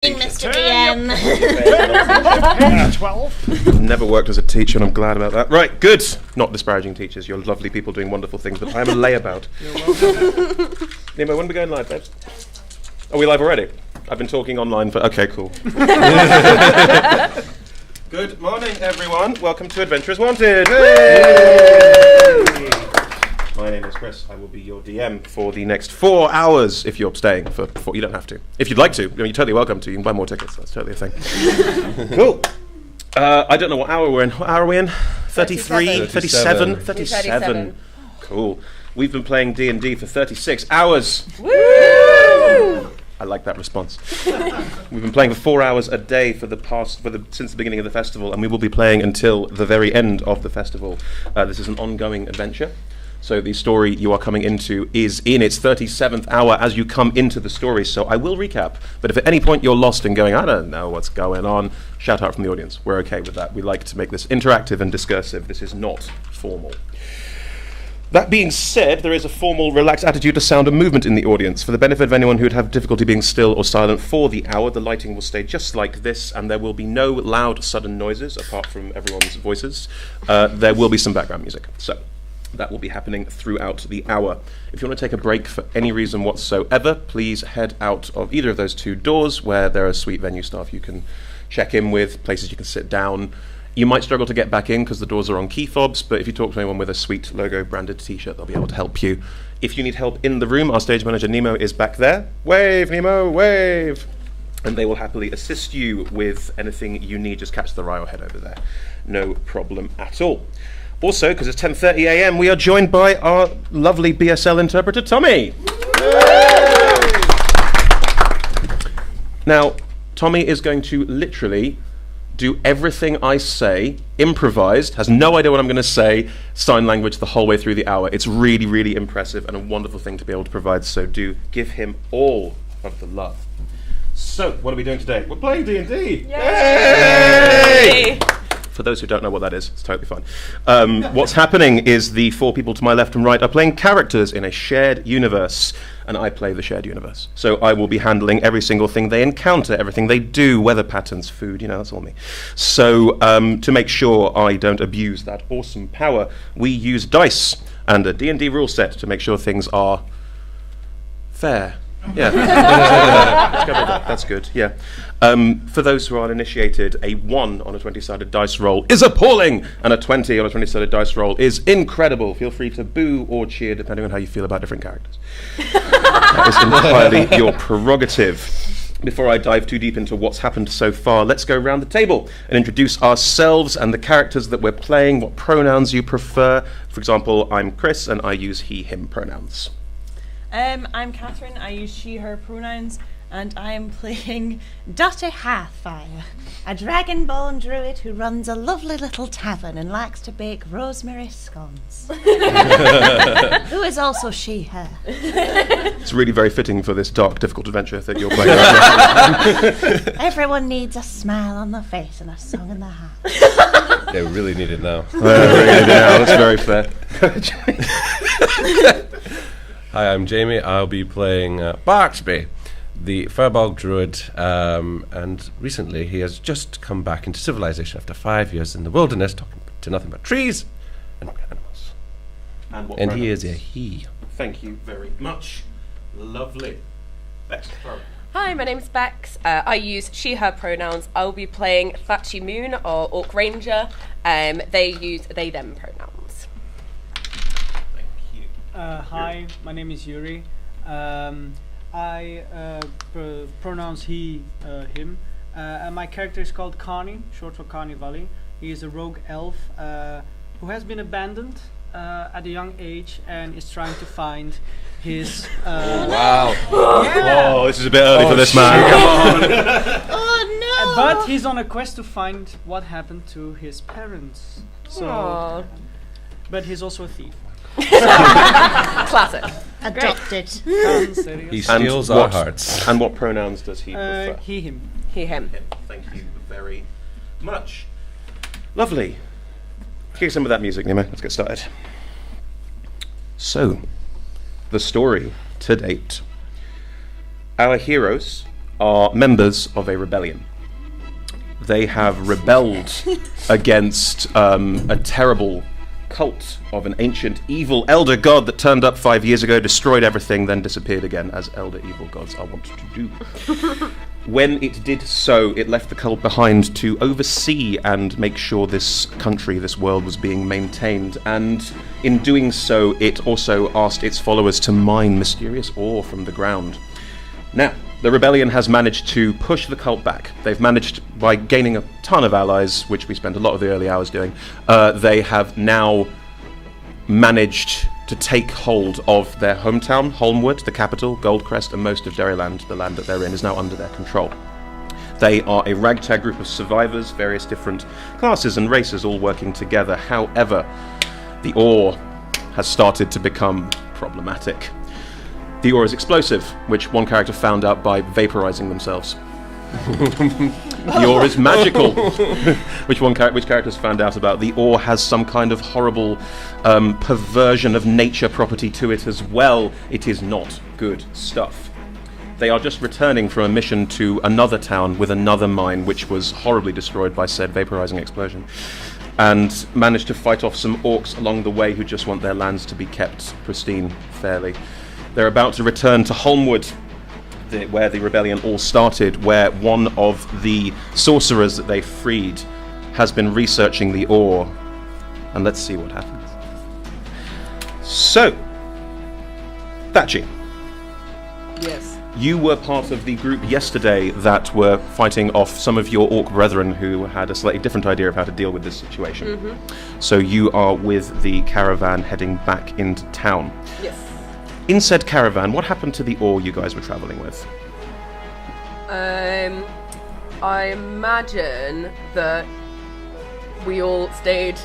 Mr. DM. 12. Never worked as a teacher, and I'm glad about that. Right, good. Not disparaging teachers. You're lovely people doing wonderful things, but I am a layabout. Nemo, when are we going live, babes? Are we live already? I've been talking online for... Okay, cool. Good morning, everyone. Welcome to Adventurers Wanted. Hey! My name is Chris. I will be your DM for the next 4 hours if you're staying. You don't have to. If you'd like to, you're totally welcome to. You can buy more tickets. That's totally a thing. Cool. I don't know what hour we're in. What hour are we in? 33? 37? 37. Cool. We've been playing D&D for 36 hours. Woo! I like that response. We've been playing for 4 hours a day since the beginning of the festival, and we will be playing until the very end of the festival. This is an ongoing adventure. So the story you are coming into is in its 37th hour as you come into the story, so I will recap. But if at any point you're lost and going, I don't know what's going on, shout out from the audience. We're okay with that. We like to make this interactive and discursive. This is not formal. That being said, there is a formal, relaxed attitude to sound and movement in the audience. For the benefit of anyone who would have difficulty being still or silent for the hour, the lighting will stay just like this, and there will be no loud, sudden noises, apart from everyone's voices. There will be some background music. So that will be happening throughout the hour. If you want to take a break for any reason whatsoever, please head out of either of those two doors where there are sweet venue staff you can check in with, places you can sit down. You might struggle to get back in because the doors are on key fobs, but if you talk to anyone with a sweet logo branded t-shirt, they'll be able to help you. If you need help in the room, our stage manager Nemo is back there. Wave, Nemo, wave! And they will happily assist you with anything you need. Just catch the eye or head over there. No problem at all. Also, because it's 10:30 a.m., we are joined by our lovely BSL interpreter, Tommy. Now, Tommy is going to literally do everything I say, improvised, has no idea what I'm going to say, sign language the whole way through the hour. It's really, really impressive and a wonderful thing to be able to provide, so do give him all of the love. So, what are we doing today? We're playing D&D! Yay! For those who don't know what that is, it's totally fine. What's happening is the four people to my left and right are playing characters in a shared universe, and I play the shared universe. So I will be handling every single thing they encounter, everything they do, weather patterns, food, that's all me. So to make sure I don't abuse that awesome power, we use dice and a D&D rule set to make sure things are fair. Yeah, let's go with that. That's good. Yeah. For those who are uninitiated, a 1 on a 20-sided dice roll is appalling, and a 20 on a 20-sided dice roll is incredible. Feel free to boo or cheer depending on how you feel about different characters. That is entirely your prerogative. Before I dive too deep into what's happened so far, let's go around the table and introduce ourselves and the characters that we're playing, what pronouns you prefer. For example, I'm Chris, and I use he, him pronouns. I'm Catherine. I use she, her pronouns, and I am playing Dottie Hearthfire, a dragonborn druid who runs a lovely little tavern and likes to bake rosemary scones. Who is also she, her. It's really very fitting for this dark, difficult adventure that you're playing right now. Everyone needs a smile on their face and a song in their heart. Yeah, we really need it now. That's very fair. Hi, I'm Jamie. I'll be playing Barksby, the Firbolg druid, and recently he has just come back into civilization after 5 years in the wilderness, talking to nothing but trees and animals. And he is a he. Thank you very much. Lovely. Bex. Hi, my name's Bex. I use she, her pronouns. I'll be playing Thatchy Moon, or Orc Ranger. They use they, them pronouns. Hi, my name is Yuri. I pronounce he, him. And my character is called Carney, short for Carney Valley. He is a rogue elf who has been abandoned at a young age and is trying to find his... Wow. Yeah. Oh, this is a bit early for this man. Come on. Oh no! But he's on a quest to find what happened to his parents. So, but he's also a thief. Classic. Adopted. He steals our hearts. And what pronouns does he prefer? He, him. He, him. Thank you very much. Lovely. Kick some of that music, Nemo. Let's get started. So, the story to date. Our heroes are members of a rebellion. They have rebelled against a terrible cult of an ancient evil elder god that turned up 5 years ago, destroyed everything, then disappeared again, as elder evil gods are wont to do. When it did so, it left the cult behind to oversee and make sure this country, this world, was being maintained. And in doing so, it also asked its followers to mine mysterious ore from the ground. Now, the rebellion has managed to push the cult back. They've managed, by gaining a ton of allies, which we spent a lot of the early hours doing, they have now managed to take hold of their hometown, Holmwood, the capital, Goldcrest, and most of Deriland, the land that they're in, is now under their control. They are a ragtag group of survivors, various different classes and races all working together. However, the ore has started to become problematic. The ore is explosive, which one character found out by vaporizing themselves. The ore is magical, which characters found out about. The ore has some kind of horrible perversion of nature property to it as well. It is not good stuff. They are just returning from a mission to another town with another mine, which was horribly destroyed by said vaporizing explosion, and managed to fight off some orcs along the way who just want their lands to be kept pristine fairly. They're about to return to Holmwood, where the rebellion all started, where one of the sorcerers that they freed has been researching the ore. And let's see what happens. So, Thatchy. Yes. You were part of the group yesterday that were fighting off some of your orc brethren who had a slightly different idea of how to deal with this situation. Mm-hmm. So you are with the caravan heading back into town. Yes. In said caravan, what happened to the ore you guys were travelling with? I imagine that we all stayed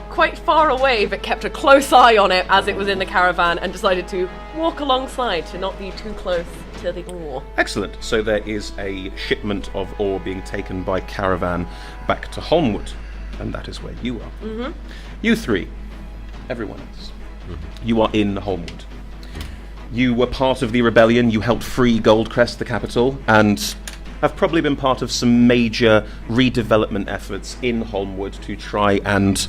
quite far away but kept a close eye on it as it was in the caravan and decided to walk alongside to not be too close to the ore. Excellent. So there is a shipment of ore being taken by caravan back to Holmwood, and that is where you are. Mm-hmm. You three, everyone else, you are in Holmwood. You were part of the rebellion, you helped free Goldcrest, the capital, and have probably been part of some major redevelopment efforts in Holmwood to try and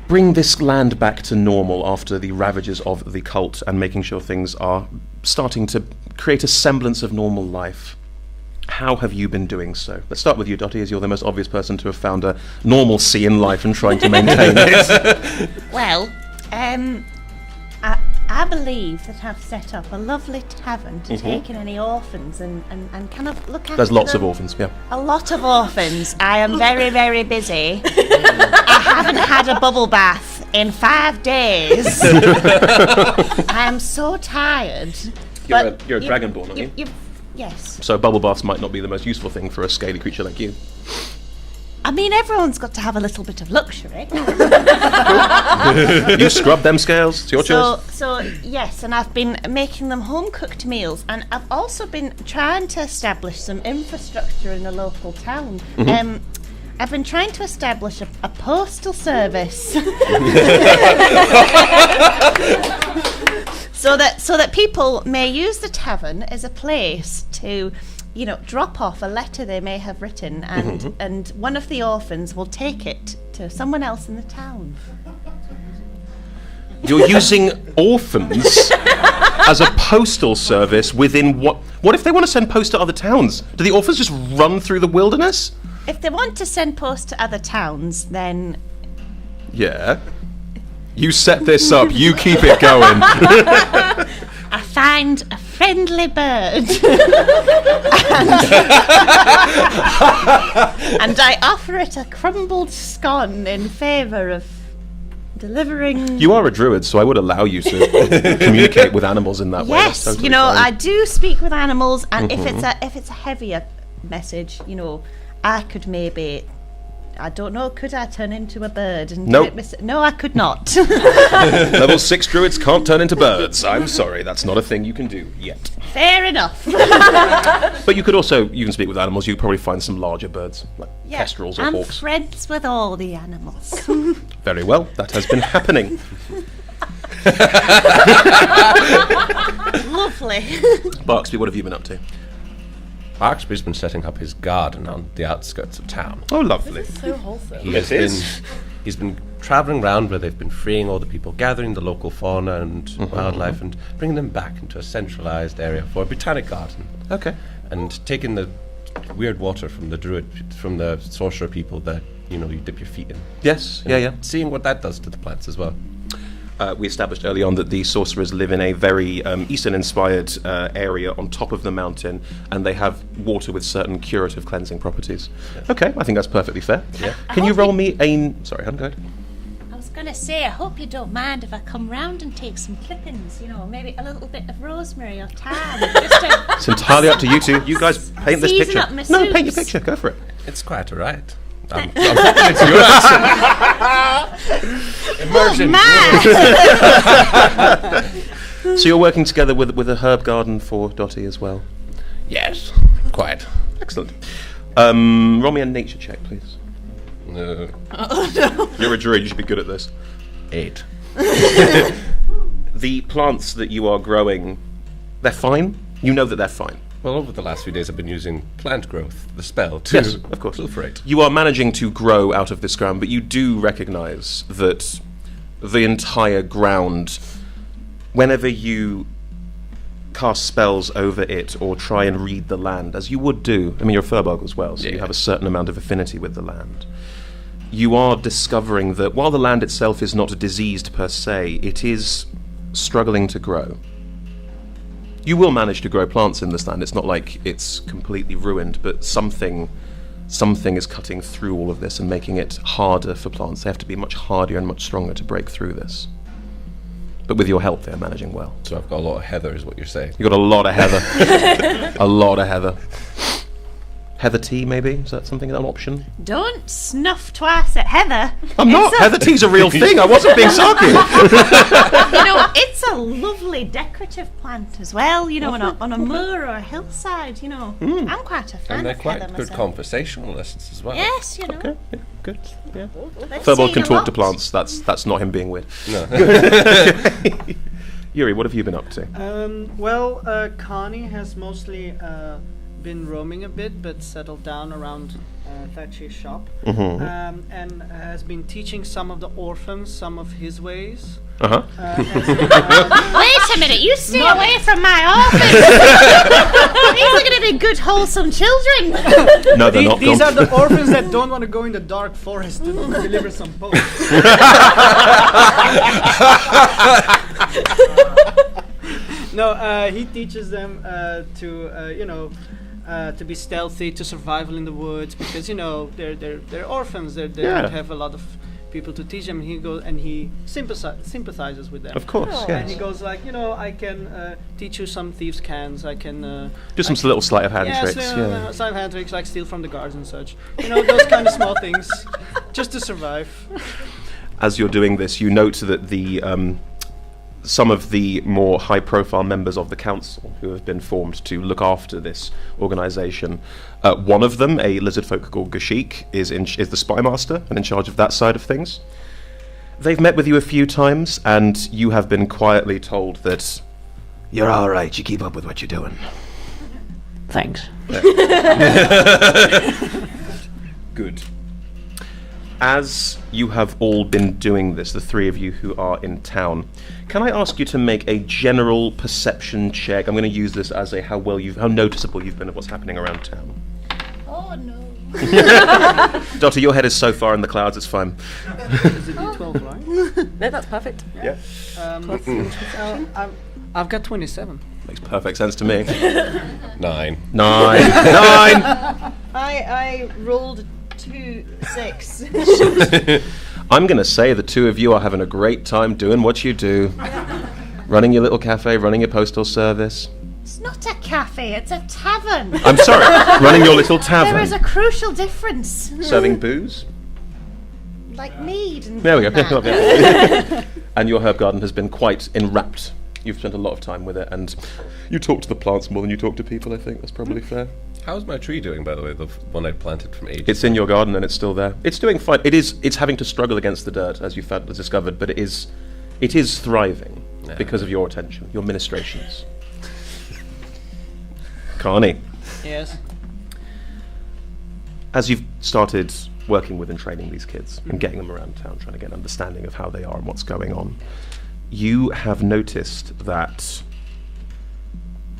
bring this land back to normal after the ravages of the cult and making sure things are starting to create a semblance of normal life. How have you been doing so? Let's start with you, Dottie, as you're the most obvious person to have found a normalcy in life and trying to maintain it. Well, I believe that I've set up a lovely tavern to take in any orphans and kind of look after There's lots them. of orphans, yeah. A lot of orphans. I am very, very busy. I haven't had a bubble bath in 5 days. I am so tired. You're a dragonborn, aren't you? Yes. So bubble baths might not be the most useful thing for a scaly creature like you. I mean, everyone's got to have a little bit of luxury. You scrub them scales. It's your choice. So yes, and I've been making them home-cooked meals, and I've also been trying to establish some infrastructure in the local town. Mm-hmm. I've been trying to establish a postal service, so that people may use the tavern as a place to, drop off a letter they may have written, and one of the orphans will take it to someone else in the town. You're using orphans as a postal service within what? What if they want to send post to other towns? Do the orphans just run through the wilderness? If they want to send post to other towns, then... Yeah. You set this up, you keep it going. I find a friendly bird. and I offer it a crumbled scone in favour of delivering... You are a druid, so I would allow you to communicate with animals in that way. Yes, That's totally fine. I do speak with animals, and if it's a heavier message, I could maybe... I don't know, could I turn into a bird? And Nope. No, I could not. Level 6 druids can't turn into birds. I'm sorry, that's not a thing you can do yet. Fair enough. But you can speak with animals. You could probably find some larger birds, like kestrels or I'm hawks. friends with all the animals. Very well, that has been happening. Lovely. Barksby, what have you been up to? Barksby's been setting up his garden on the outskirts of town. Oh, lovely. So wholesome. He's been traveling around where they've been freeing all the people, gathering the local fauna and wildlife, and bringing them back into a centralized area for a botanic garden. Okay. And taking the weird water from the sorcerer people that you dip your feet in. Yes. And Yeah. seeing what that does to the plants as well. We established early on that the sorcerers live in a very Eastern-inspired area on top of the mountain, and they have water with certain curative cleansing properties. Yes. Okay, I think that's perfectly fair. Yeah. Can you roll me a... Sorry, go ahead. I was going to say, I hope you don't mind if I come round and take some clippings, maybe a little bit of rosemary or thyme. It's entirely up to you two. You guys paint this Season picture. up my No, paint your soups. picture. Go for it. It's quite alright. I'm hoping it's your answer. Immersion. So you're working together with a herb garden for Dottie as well? Yes, quite. Excellent. Roll me a nature check, please. No. You're a druid, you should be good at this. 8. The plants that you are growing, they're fine? You know that they're fine? Well, over the last few days, I've been using plant growth, the spell, to Yes, of course. proliferate. You are managing to grow out of this ground, but you do recognize that the entire ground, whenever you cast spells over it or try and read the land, as you would do, I mean, you're a Furbolg as well, so you Yeah. have a certain amount of affinity with the land. You are discovering that while the land itself is not diseased per se, it is struggling to grow. You will manage to grow plants in this land. It's not like it's completely ruined, but something is cutting through all of this and making it harder for plants. They have to be much harder and much stronger to break through this. But with your help, they're managing well. So I've got a lot of heather, is what you're saying. You've got a lot of heather. A lot of heather. Heather tea, maybe? Is that something, an option? Don't snuff twice at Heather. I'm not. Heather tea's a real thing. I wasn't being sarcastic. It's a lovely decorative plant as well, on a moor or a hillside, I'm quite a fan And they're of quite Heather good myself. conversationalists as well. Yes, Okay, yeah, good. Yeah. Let's Furbolg see can a talk to lot. plants. That's not him being weird. No. Yuri, what have you been up to? Connie has mostly been roaming a bit, but settled down around Thatcher's shop, and has been teaching some of the orphans some of his ways. Uh-huh. Wait a minute, you stay away from my office. These are going to be good, wholesome children. No, they're not. These Go are on. the orphans that don't want to go in the dark forest to deliver some posts. No, he teaches them to be stealthy, to survival in the woods, because they're orphans. They don't have a lot of people to teach them. He goes and he sympathizes with them. Of course, And he yes. goes like, I can teach you some thieves' cans. I can Do some little sleight of hand tricks. sleight of hand tricks like steal from the guards and such. Those kind of small things, just to survive. As you're doing this, you note that the some of the more high-profile members of the council who have been formed to look after this organisation. One of them, a lizard folk called Gashik, is the spy master and in charge of that side of things. They've met with you a few times, and you have been quietly told that you're all right. You keep up with what you're doing. Thanks. Good. As you have all been doing this, the three of you who are in town, can I ask you to make a general perception check? I'm going to use this as a how noticeable you've been of what's happening around town. Oh, no. Dottie, your head is so far in the clouds, it's fine. Is it D12, right? No, that's perfect. Yeah. I've got 27. Makes perfect sense to me. 9. 9. I rolled 2 6. I'm going to say the two of you are having a great time doing what you do. Running your little cafe, running your postal service. It's not a cafe, it's a tavern. I'm sorry, running your little There is a tavern. crucial difference. Serving booze. Like mead and There we go. that. And your herb garden has been quite enwrapped. You've spent a lot of time with it, and you talk to the plants more than you talk to people, I think. That's probably fair. How's my tree doing, by the way? The one I planted from ages. It's in your garden, and it's still there. It's doing fine. It's having to struggle against the dirt, as you've discovered, but it is thriving because of your attention, your ministrations. Carney. Yes. As you've started working with and training these kids and getting them around town, trying to get an understanding of how they are and what's going on, you have noticed that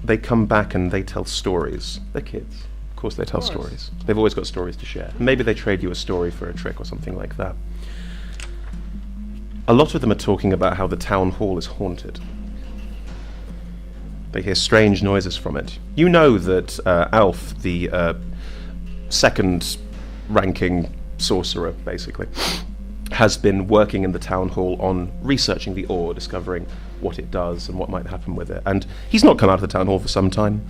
they come back and they tell stories. They're kids. Of course they tell stories. They've always got stories to share. Maybe they trade you a story for a trick or something like that. A lot of them are talking about how the town hall is haunted. They hear strange noises from it. You know that Alf, the second-ranking sorcerer, basically, has been working in the town hall on researching the ore, discovering what it does and what might happen with it. And he's not come out of the town hall for some time.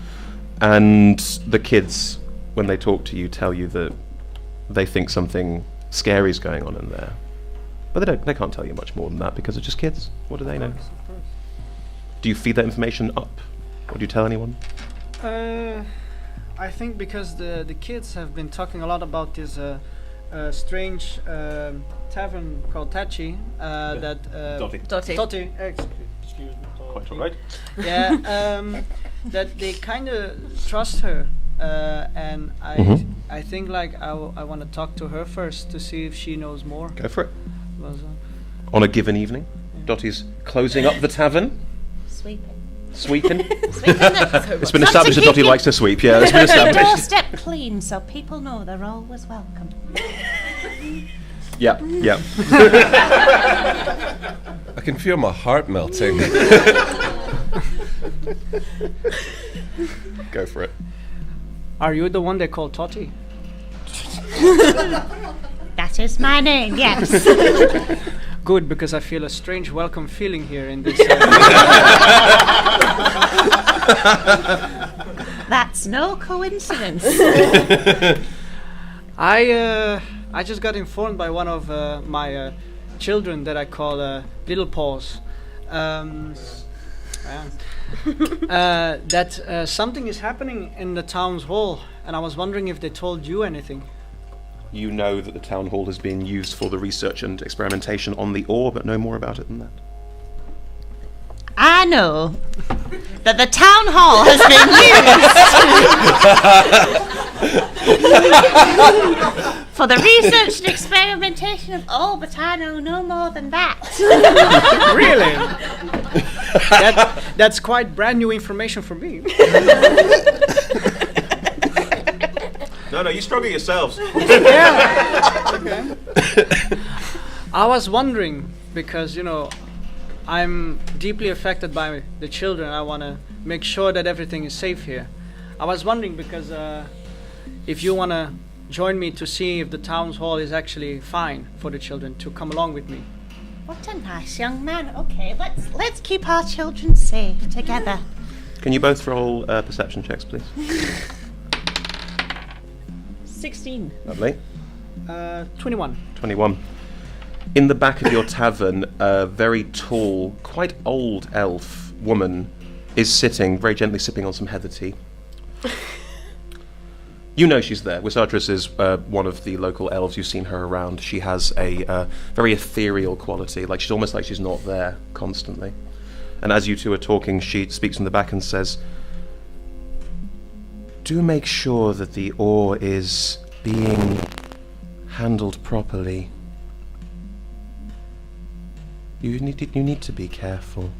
And the kids, when they talk to you, tell you that they think something scary is going on in there. But they can't tell you much more than that because they're just kids. What do they know? Do you feed that information up? Or do you tell anyone? I think because the kids have been talking a lot about this strange tavern called Tachi that Dotty. Excuse me. Quite all right. Yeah, that they kind of trust her, and I think like I want to talk to her first to see if she knows more. Go for it. On a given evening, Dottie's closing up the tavern. Sweeping. It's been established that Dottie likes to sweep, yeah, it's been established. Doorstep clean so people know they're always welcome. Yeah. I can feel my heart melting. Go for it. Are you the one they call Totty? That is my name, yes. Good, because I feel a strange welcome feeling here in this. That's no coincidence. I just got informed by one of my children that I call Little Paws. That something is happening in the town's hall, and I was wondering if they told you anything. You know that the town hall has been used for the research and experimentation on the ore, but no more about it than that. I know that the town hall has been used for the research and experimentation of ore, but I know no more than that. Really? That's quite brand new information for me. No, you struggle yourselves. Yeah. Okay. I was wondering because, I'm deeply affected by the children. I want to make sure that everything is safe here. I was wondering because if you want to join me to see if the town's hall is actually fine for the children to come along with me. What a nice young man. Okay, let's keep our children safe together. Can you both roll perception checks, please? 16. Lovely. 21. 21. In the back of your tavern, a very tall, quite old elf woman is sitting, very gently sipping on some heather tea. You know she's there. Wisatris is one of the local elves. You've seen her around. She has a very ethereal quality, like she's almost like she's not there constantly. And as you two are talking, she speaks from the back and says, "Do make sure that the ore is being handled properly. You need to be careful."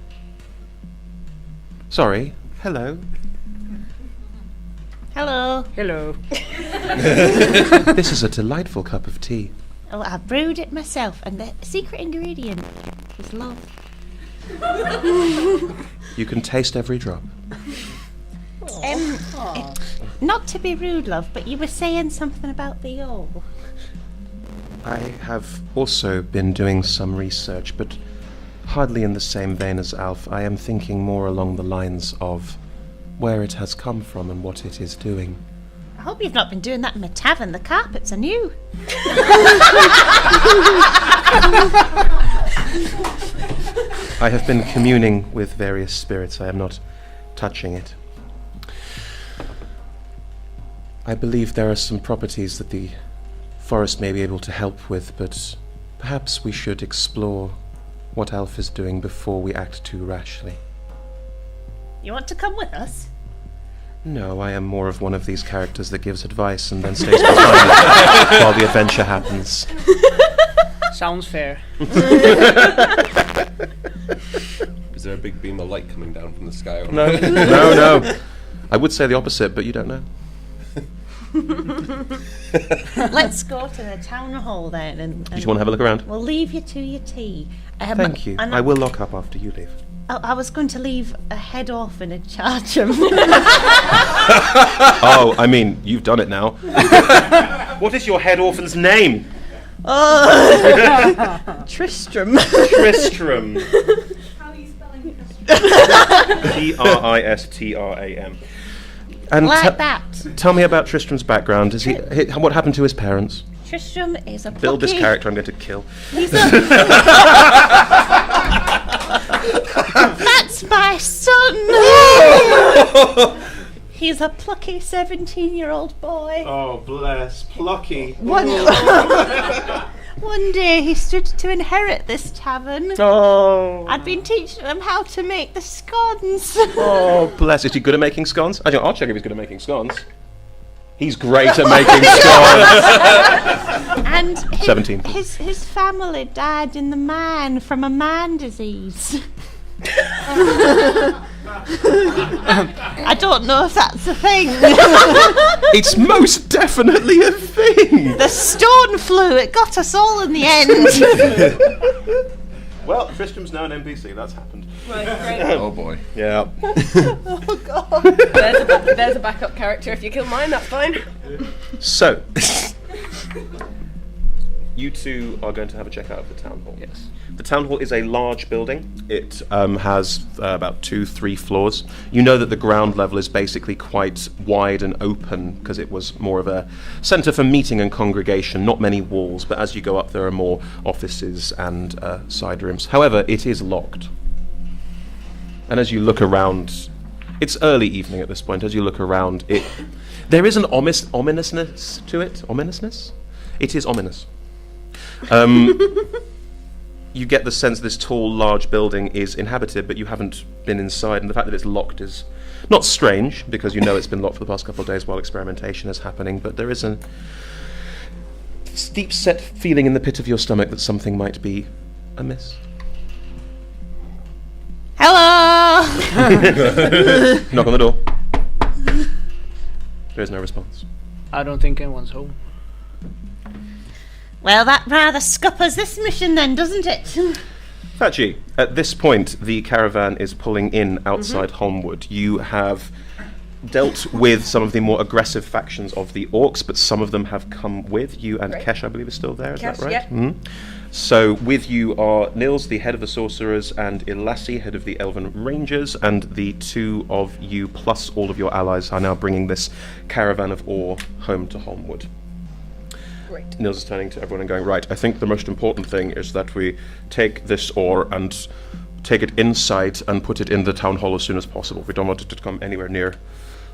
Sorry. Hello. Hello. Hello. This is a delightful cup of tea. Oh, I brewed it myself, and the secret ingredient is love. You can taste every drop. Not to be rude, love, but you were saying something about the ore. I have also been doing some research, but hardly in the same vein as Alf. I am thinking more along the lines of where it has come from and what it is doing. I hope you've not been doing that in the tavern. The carpets are new. I have been communing with various spirits. I am not touching it. I believe there are some properties that the forest may be able to help with, but perhaps we should explore what Alf is doing before we act too rashly. You want to come with us? No, I am more of one of these characters that gives advice and then stays behind while the adventure happens. Sounds fair. Is there a big beam of light coming down from the sky? Or No, no. I would say the opposite, but you don't know. Let's go to the town hall then. And Do you want to have a look around? we'll leave you to your tea. Thank you. and I will lock up after you leave. I was going to leave a head orphan in charge of. Oh, I mean, you've done it now. What is your head orphan's name? Tristram. Tristram. How are you spelling Tristram? Tristram. And Like that. Tell me about Tristram's background. What happened to his parents? Tristram is a Build this plucky- character I'm going to kill. He's a That's my son. He's a plucky 17-year-old boy. Oh, bless. Plucky. One day he stood to inherit this tavern. Oh. I'd been teaching him how to make the scones. Oh, bless. Is he good at making scones? I'll check if he's good at making scones. He's great at making scones. And 17. his family died in the mine from a man disease. I don't know if that's a thing. It's most definitely a thing. The stone flew. It got us all in the end. Well, Tristram's now an NPC. That's happened. Right, great. Oh boy. Yeah. Oh God. There's a backup character. If you kill mine, that's fine. So, you two are going to have a check out of the town hall. Yes. The town hall is a large building. It has about 2-3 floors. You know that the ground level is basically quite wide and open because it was more of a centre for meeting and congregation, not many walls, but as you go up there are more offices and side rooms. However, it is locked. And as you look around, it's early evening at this point, as you look around, there is an ominousness to it. Ominousness? It is ominous. You get the sense this tall, large building is inhabited, but you haven't been inside, and the fact that it's locked is not strange, because you know it's been locked for the past couple of days while experimentation is happening, but there is a deep-set feeling in the pit of your stomach that something might be amiss. Hello. Knock on the door. There is no response. I don't think anyone's home. Well, that rather scuppers this mission then, doesn't it? Fachi, at this point, the caravan is pulling in outside Holmwood. You have dealt with some of the more aggressive factions of the orcs, but some of them have come with you, and Right. Kesh, I believe, is still there, is Kesh, that right? yep. Mhm. So with you are Nils, the head of the sorcerers, and Ilassi, head of the elven rangers, and the two of you, plus all of your allies, are now bringing this caravan of ore home to Holmwood. Great. Nils is turning to everyone and going, right, I think the most important thing is that we take this ore and take it inside and put it in the town hall as soon as possible. We don't want it to come anywhere near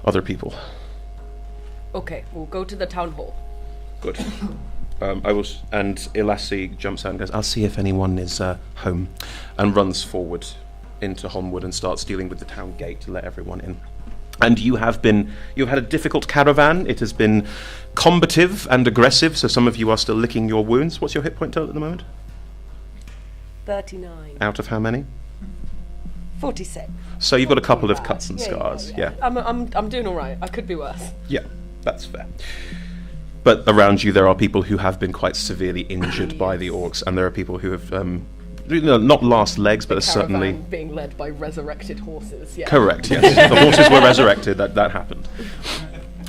other people. Okay, we'll go to the town hall. Good. And Ilassi jumps out and goes, I'll see if anyone is home, and runs forward into Holmwood and starts dealing with the town gate to let everyone in. And you've had a difficult caravan. It has been combative and aggressive, so some of you are still licking your wounds. What's your hit point total at the moment? 39. Out of how many? 46. So you've got a couple of Bad. cuts and scars. Yeah. I'm doing all right. I could be worse. Yeah, that's fair. But around you there are people who have been quite severely injured by the orcs, and there are people who have, not lost legs, but are certainly... Caravan being led by resurrected horses. Yeah. Correct, yes. The horses were resurrected, that happened.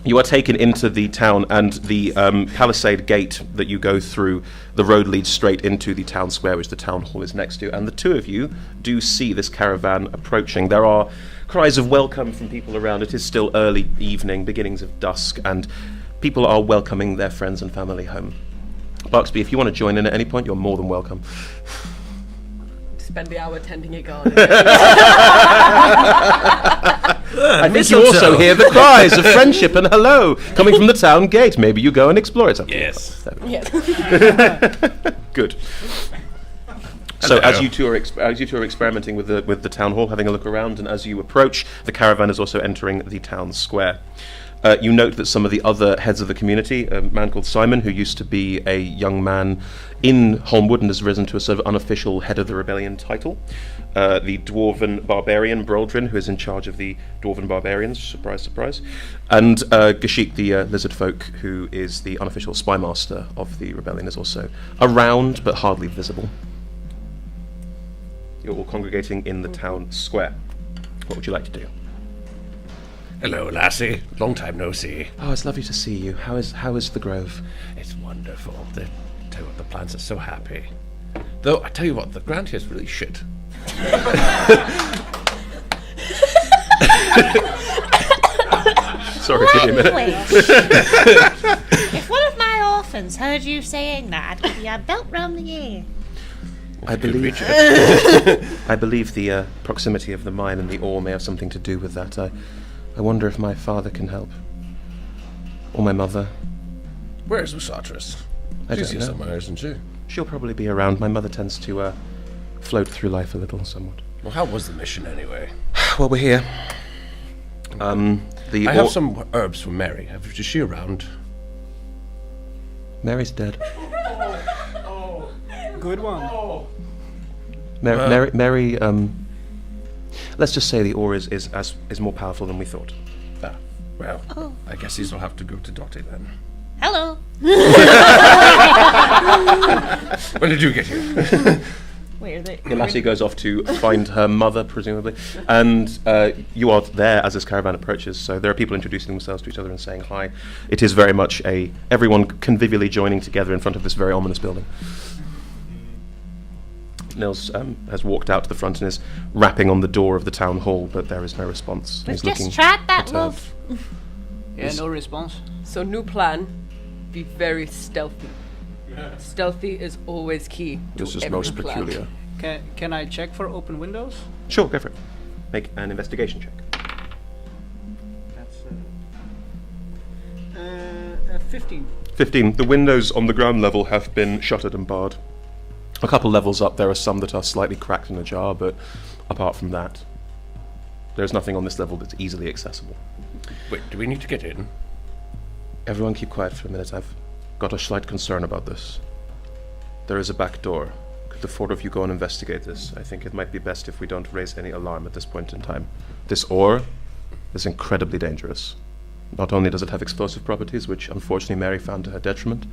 You are taken into the town, and the palisade gate that you go through, the road leads straight into the town square, which the town hall is next to, and the two of you do see this caravan approaching. There are cries of welcome from people around. It is still early evening, beginnings of dusk, and people are welcoming their friends and family home. Buxby, if you want to join in at any point, you're more than welcome. Spend the hour tending a garden. I think you also hear the cries of friendship and hello coming from the town gate. Maybe you go and explore it. Yes. Yes. Good. So Hello. as you two are experimenting with the town hall, having a look around, and as you approach, the caravan is also entering the town square. You note that some of the other heads of the community, a man called Simon, who used to be a young man in Holmwood and has risen to a sort of unofficial head of the rebellion title. The dwarven barbarian, Broldrin, who is in charge of the dwarven barbarians, surprise, surprise. And Gashik, the lizard folk, who is the unofficial spy master of the rebellion, is also around, but hardly visible. You're all congregating in the town square. What would you like to do? Hello, lassie. Long time no see. Oh, it's lovely to see you. How is the Grove? It's wonderful. Tell you what, the plants are so happy. Though, I tell you what, the ground here is really shit. Sorry, give me a minute. If one of my orphans heard you saying that, I'd give you a belt round the ear. I believe the proximity of the mine and the ore may have something to do with that. I wonder if my father can help. Or my mother. Where's Usatrus? I She's don't here know. somewhere, isn't she? She'll probably be around. My mother tends to float through life a little, somewhat. Well, how was the mission anyway? Well, we're here. I have some herbs from Mary. Is she around? Mary's dead. Good one. Mary. Let's just say the ore is more powerful than we thought. Ah, well, I guess these will have to go to Dottie then. Hello. When did you get here? Wait, are they? The lassie goes off to find her mother, presumably, and you are there as this caravan approaches. So there are people introducing themselves to each other and saying hi. It is very much everyone convivially joining together in front of this very ominous building. Nils has walked out to the front and is rapping on the door of the town hall, but there is no response. We've He's just looking tried that, perturbed. love. Yeah, no response. So new plan, be very stealthy. Stealthy is always key to This is every most plan. peculiar. Can I check for open windows? Sure, go for it. Make an investigation check. That's 15. 15. The windows on the ground level have been shuttered and barred. A couple levels up, there are some that are slightly cracked and ajar, but apart from that, there's nothing on this level that's easily accessible. Wait, do we need to get in? Everyone keep quiet for a minute. I've got a slight concern about this. There is a back door. Could the four of you go and investigate this? I think it might be best if we don't raise any alarm at this point in time. This ore is incredibly dangerous. Not only does it have explosive properties, which unfortunately Mary found to her detriment,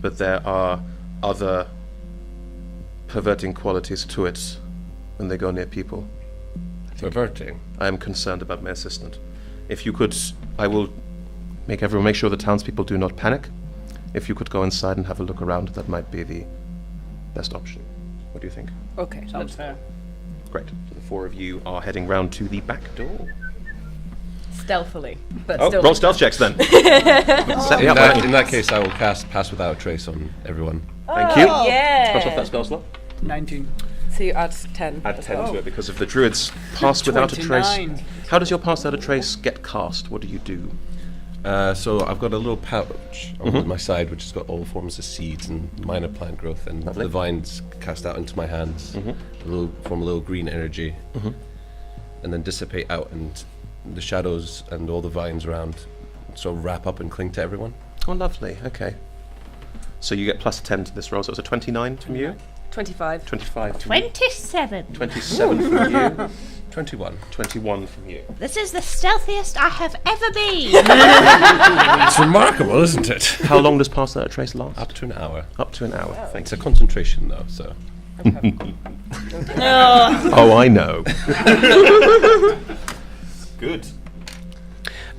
but there are other perverting qualities to it when they go near people. Perverting? I am concerned about my assistant. If you could, I will make sure the townspeople do not panic. If you could go inside and have a look around, that might be the best option. What do you think? Okay, Sounds fair. Great. So the four of you are heading round to the back door. stealthily, but Oh, still. roll stealth checks then. Set me up, why don't you? In that case, I will cast Pass Without a Trace on everyone. Thank you. Yeah. Cross off that spell slot. 19. So you add 10. Add 10 to it because of the druid's pass without a trace. 29. How does your pass without a trace get cast? What do you do? So I've got a little pouch on my side which has got all forms of seeds and minor plant growth, and Lovely. the vines cast out into my hands, form a little green energy, and then dissipate out, and the shadows and all the vines around sort of wrap up and cling to everyone. Oh, lovely. Okay. So you get plus 10 to this roll, so it's a 29 from you? 25. 25 from you? 27. 27 from you? 21. 21 from you. This is the stealthiest I have ever been. It's remarkable, isn't it? How long does pass without a trace last? Up to an hour. Up to an hour. It's Thanks. a concentration though, so. Oh, I know. Good.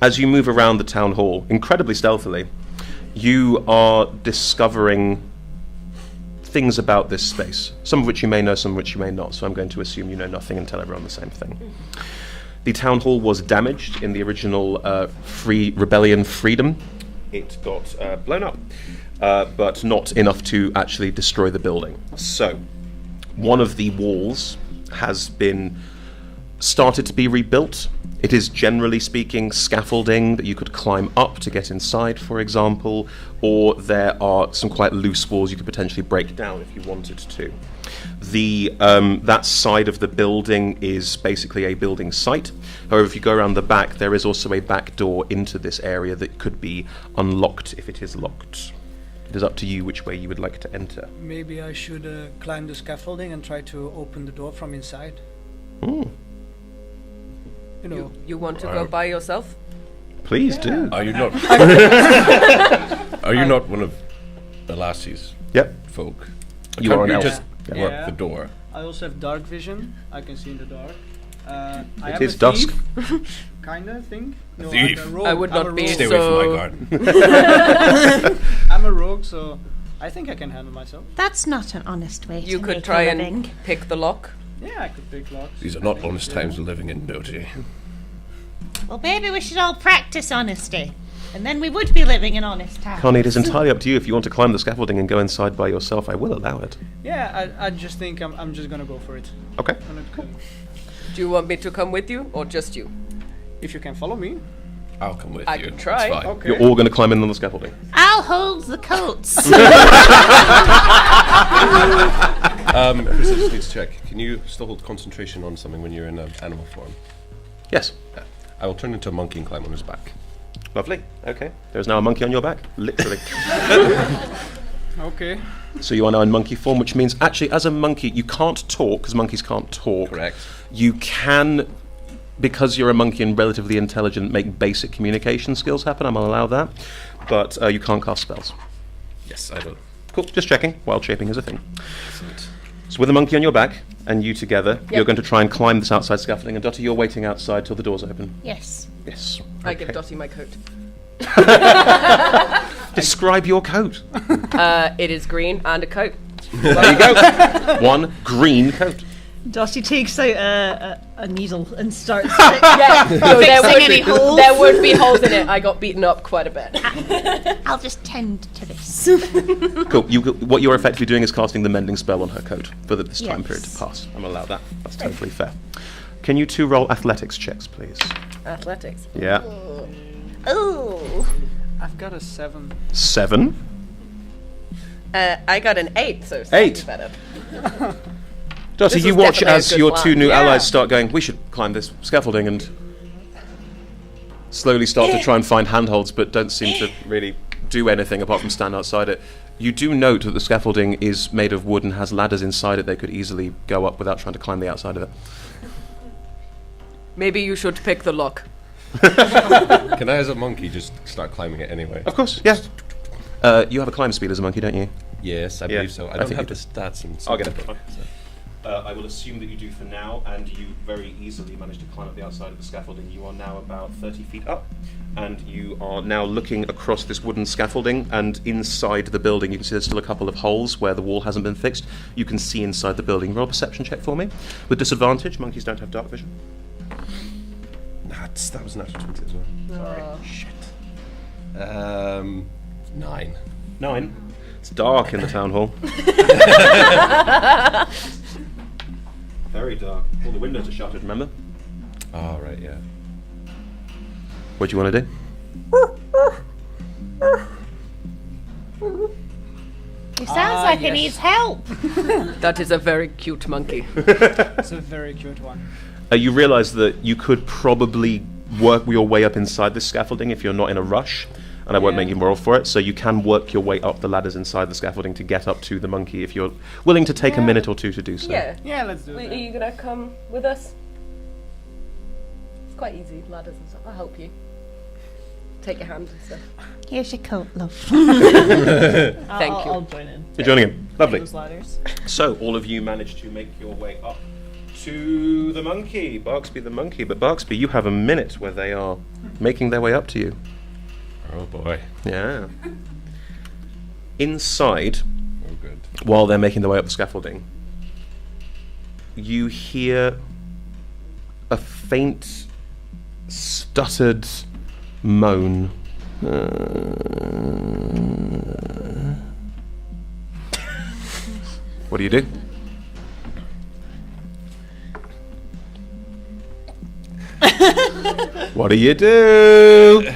As you move around the town hall, incredibly stealthily, you are discovering things about this space, some of which you may know, some of which you may not, so I'm going to assume you know nothing and tell everyone the same thing. The town hall was damaged in the original rebellion freedom. It got blown up, but not enough to actually destroy the building. So, one of the walls has been started to be rebuilt. It is, generally speaking, scaffolding that you could climb up to get inside, for example, or there are some quite loose walls you could potentially break down if you wanted to. That side of the building is basically a building site. However, if you go around the back, there is also a back door into this area that could be unlocked if it is locked. It is up to you which way you would like to enter. Maybe I should climb the scaffolding and try to open the door from inside. Mm. You know, You want to go by yourself? Please do. Are you not? Are you not one of the lassie's Yep. folk? You Can't are an elf. just Yeah. work the door. I also have dark vision. I can see in the dark. I It am is a dusk. thief, kinda thing. No, thief. I'm a rogue. I would I'm not a be rogue. Stay away from my So- garden. I'm a rogue, so I think I can handle myself. That's not an honest way You to could make try a and living. pick the lock. Yeah, I could pick locks. These are not honest times we're living in, Doty. Well, maybe we should all practice honesty, and then we would be living in honest times. Connie, it is entirely up to you. If you want to climb the scaffolding and go inside by yourself, I will allow it. Yeah, I just think I'm just gonna go for it. Okay. I'm not gonna- Do you want me to come with you or just you? If you can follow me. I'll come with I you. can try. It's fine. Okay. You're all going to climb in on the scaffolding. I'll hold the coats. Chris, I just need to check. Can you still hold concentration on something when you're in an animal form? Yes. Yeah. I will turn into a monkey and climb on his back. Lovely. Okay. There's now a monkey on your back. Literally. Okay. So you are now in monkey form, which means actually as a monkey, you can't talk, because monkeys can't talk. Correct. You can, because you're a monkey and relatively intelligent, make basic communication skills happen. I'm going to allow that. But you can't cast spells. Yes, I will. Cool. Just checking. Wild shaping is a thing. So with a monkey on your back, and you together, you're going to try and climb this outside scaffolding. And Dottie, you're waiting outside till the doors open. Yes. Yes. I give Okay. Dottie my coat. Describe your coat. It is green and a coat. There you go. One green coat. Dottie takes out a needle and starts Yeah, so any holes? there would be holes in it. I got beaten up quite a bit. I'll just tend to this. Cool. What you're effectively doing is casting the mending spell on her coat for this time Yes. period to pass. I'm allowed that. That's totally fair. Can you two roll athletics checks, please? Athletics. Yeah. Ooh. I've got a 7. 7. I got an 8, so 8. slightly better. Dottie, This you was watch definitely a as good your plan. two new Yeah. allies start going, we should climb this scaffolding, and slowly start to try and find handholds, but don't seem to really do anything apart from stand outside it. You do note that the scaffolding is made of wood and has ladders inside it they could easily go up without trying to climb the outside of it. Maybe you should pick the lock. Can I, as a monkey, just start climbing it anyway? Of course, yeah. You have a climb speed as a monkey, don't you? Yes, I Yeah, believe so. I I don't think have you the stats and I'll get it. so- I will assume that you do for now, and you very easily manage to climb up the outside of the scaffolding. You are now about 30 feet up, and you are now looking across this wooden scaffolding, and inside the building you can see there's still a couple of holes where the wall hasn't been fixed. You can see inside the building. Roll a perception check for me. With disadvantage, monkeys don't have dark vision. That was an natural 20 as well. Sorry. Shit. 9. 9. It's dark in the town hall. Very dark. All the windows are shuttered, remember? Oh, right, yeah. What do you want to do? He sounds like he yes. needs help. That is a very cute monkey. It's a very cute one. You realise that you could probably work your way up inside this scaffolding if you're not in a rush, and I won't Yeah. make you roll for it, so you can work your way up the ladders inside the scaffolding to get up to the monkey if you're willing to take a Yeah. minute or two to do so. Yeah. Yeah, let's do Are it. you gonna come with us? It's quite easy, ladders and stuff. I'll help you. Take your hand and stuff. Here's your coat, love. Thank you. I'll join in. You're joining him. Lovely. Those ladders. So, all of you managed to make your way up to the monkey, Barksby the monkey. But Barksby, you have a minute where they are making their way up to you. Oh, boy. Yeah. Inside, Oh, good. while they're making their way up the scaffolding, you hear a faint, stuttered moan. What do you do? What do you do?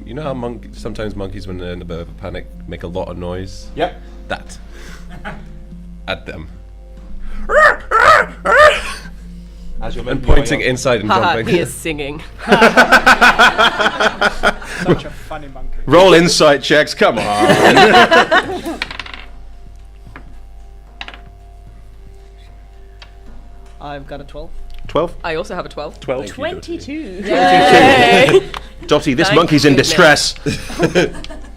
You know how sometimes monkeys, when they're in a bit of a panic, make a lot of noise? Yep. That. At them. As you're And pointing inside and Haha, jumping. he is singing. Such a funny monkey. Roll insight checks, come on. I've got a 12. 12? I also have a 12. 12. 22. Yay! Dotty, this Thank monkey's in goodness. distress.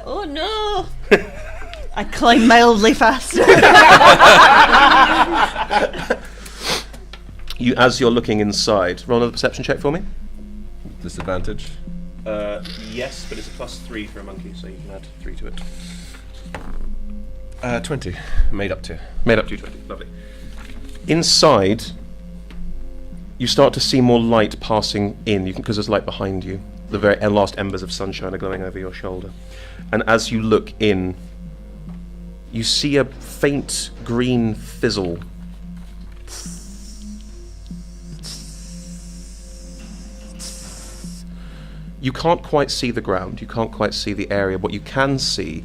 Oh no! I climb mildly faster. As you're looking inside, roll another perception check for me. Disadvantage. Yes, but it's a +3 for a monkey, so you can add 3 to it. 20. Made up to. Made up to 20. Lovely. Inside, you start to see more light passing in, because there's light behind you. The very last embers of sunshine are glowing over your shoulder. And as you look in, you see a faint green fizzle. You can't quite see the ground, you can't quite see the area. What you can see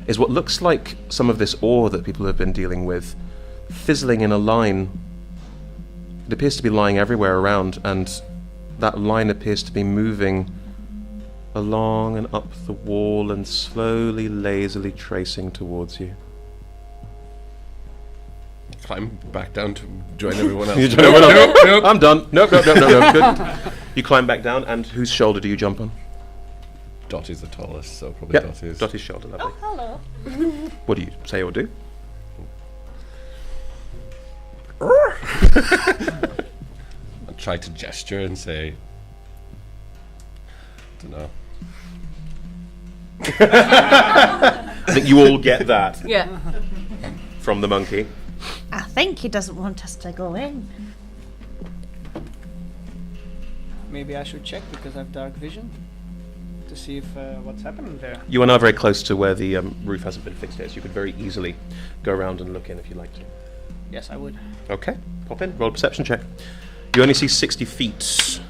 is what looks like some of this ore that people have been dealing with, fizzling in a line. It appears to be lying everywhere around, and that line appears to be moving along and up the wall and slowly, lazily tracing towards you. Climb back down to join everyone else. You join everyone else. Nope. I'm done. Nope. Good. You climb back down, and whose shoulder do you jump on? Dotty's the tallest, so probably Yep, Dotty's. Dotty's shoulder, lovely. Hello. What do you say or do? I'll try to gesture and say, don't know. I think you all get that Yeah. from the monkey. I think he doesn't want us to go in. Maybe I should check because I have dark vision to see if what's happening there. You are now very close to where the roof hasn't been fixed yet, so you could very easily go around and look in if you'd like to. Yes, I would. Okay, pop in, roll a perception check. You only see 60 feet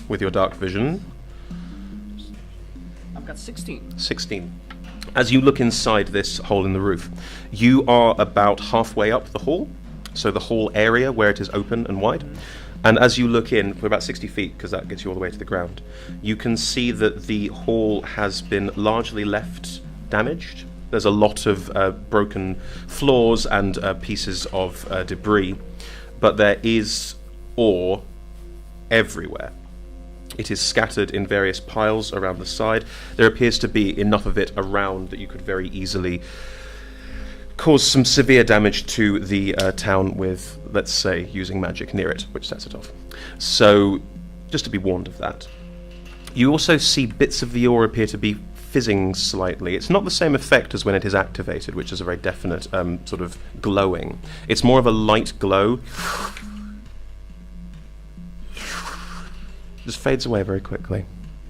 with your dark vision. I've got 16. 16. As you look inside this hole in the roof, you are about halfway up the hall, so the hall area where it is open and wide. And as you look in, for about 60 feet, because that gets you all the way to the ground, you can see that the hall has been largely left damaged. There's a lot of broken floors and pieces of debris, but there is ore everywhere. It is scattered in various piles around the side. There appears to be enough of it around that you could very easily cause some severe damage to the town with, let's say, using magic near it, which sets it off. So, just to be warned of that. You also see bits of the ore appear to be fizzing slightly. It's not the same effect as when it is activated, which is a very definite sort of glowing. It's more of a light glow. Just fades away very quickly.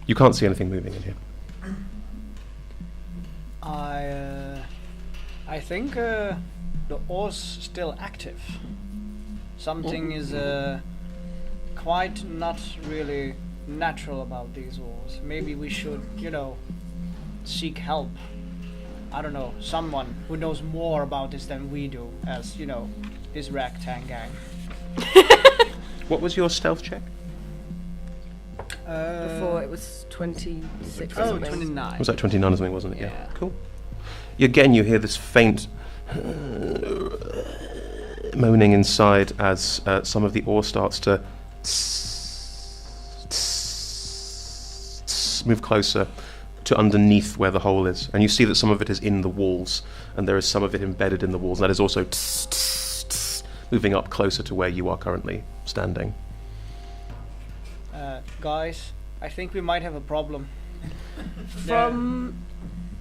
You can't see anything moving in here. I think the ore's still active. Something is quite not really natural about these ores. Maybe we should, seek help. I don't know, someone who knows more about this than we do, as, this ragtag gang. What was your stealth check? Before it was 26 or Oh, something. 29. Was that 29 or something, wasn't it? Yeah. Cool. Again, you hear this faint moaning inside as some of the ore starts to move closer to underneath where the hole is. And you see that some of it is in the walls, and there is some of it embedded in the walls. And that is also moving up closer to where you are currently standing. Guys, I think we might have a problem. From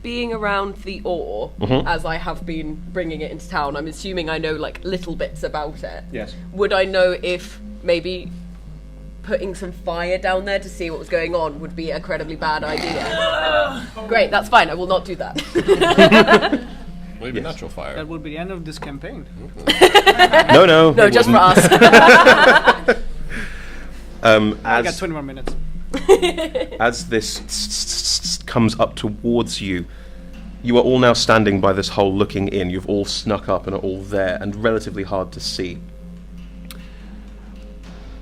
being around the ore, as I have been bringing it into town, I'm assuming I know little bits about it. Yes. Would I know if maybe putting some fire down there to see what was going on would be an incredibly bad idea? Great, that's fine. I will not do that. Maybe natural fire. That would be the end of this campaign. No, No, it just for wouldn't. us. I got 20 more minutes. As this comes up towards you, you are all now standing by this hole looking in. You've all snuck up and are all there and relatively hard to see.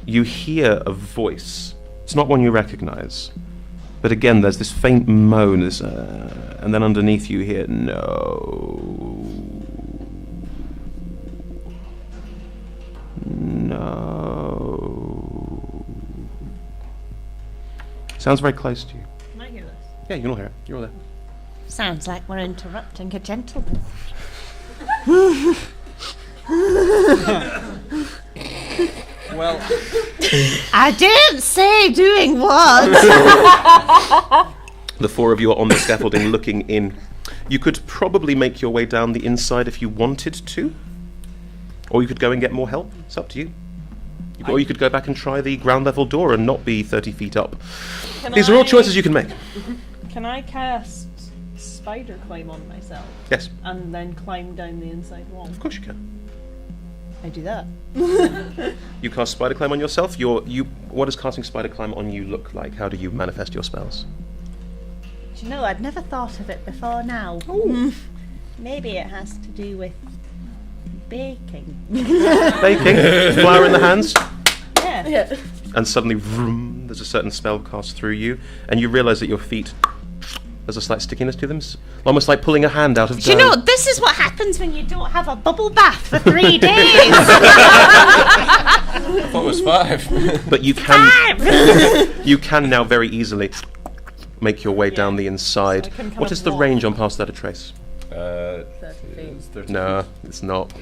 You hear a voice. It's not one you recognize. But again, there's this faint moan, and then underneath you hear, no. No. Sounds very close to you. Can I hear this? Yeah, you can all hear it. You're all there. Sounds like we're interrupting a gentleman. Well, I didn't say doing what. The four of you are on the scaffolding looking in. You could probably make your way down the inside if you wanted to. Or you could go and get more help. It's up to you. Or you could go back and try the ground level door and not be 30 feet up. These are all choices you can make. Can I cast spider climb on myself Yes, and then climb down the inside wall? of course you can. I do that. You cast spider climb on yourself. What does casting spider climb on you look like? How do you manifest your spells? Do you know, I'd never thought of it before now. Maybe it has to do with baking. Baking, flour in the hands, Yeah. and suddenly vroom, there's a certain spell cast through you, and you realise that your feet, there's a slight stickiness to them, almost like pulling a hand out of Do you dough. know, this is what happens when you don't have a bubble bath for 3 days. I thought it was 5. But you can, you can now very easily make your way down the inside. So I can kind What of is the walk. range on Past That a Trace? 30 feet. It's 30 No, it's not.